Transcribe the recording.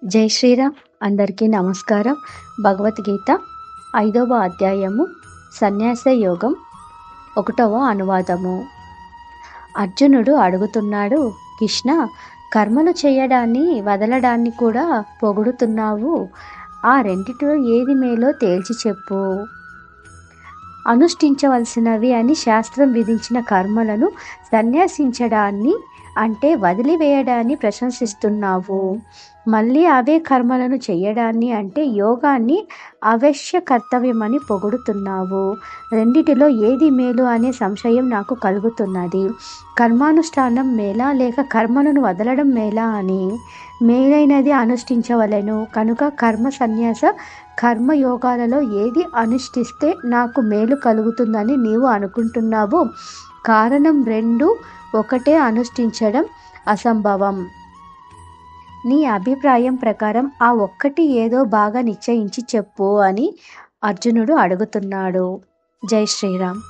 జై శ్రీరామ్. అందరికీ నమస్కారం. భగవద్గీత 5వ అధ్యాయము సన్యాస యోగం 1వ అనువాదము. అర్జునుడు అడుగుతున్నాడు, కృష్ణ, కర్మలు చేయడాన్ని వదలడాన్ని కూడా పొగుడుతున్నావు. ఆ రెండిటిలో ఏది మేలో తేల్చి చెప్పు. అనుష్ఠించవలసినవి అని శాస్త్రం విధించిన కర్మలను సన్యాసించడాన్ని అంటే వదిలివేయడాన్ని ప్రశంసిస్తున్నావు. మళ్ళీ అవే కర్మలను చేయడాన్ని అంటే యోగాన్ని అవశ్య కర్తవ్యమని పొగుడుతున్నావు. రెండిటిలో ఏది మేలు అనే సంశయం నాకు కలుగుతున్నది. కర్మానుష్ఠానం మేలా లేక కర్మలను వదలడం మేలా అని. మేలైనది అనుష్ఠించవలెను కనుక కర్మ సన్యాస కర్మయోగాలలో ఏది అనుష్ఠిస్తే నాకు మేలు కలుగుతుందని నీవు అనుకుంటున్నావు. కారణం రెండు ఒకటే అనుష్ఠించడం అసంభవం. నీ అభిప్రాయం ప్రకారం ఆ ఒక్కటి ఏదో బాగా నిశ్చయించి చెప్పు అని అర్జునుడు అడుగుతున్నాడు. జై శ్రీరామ్.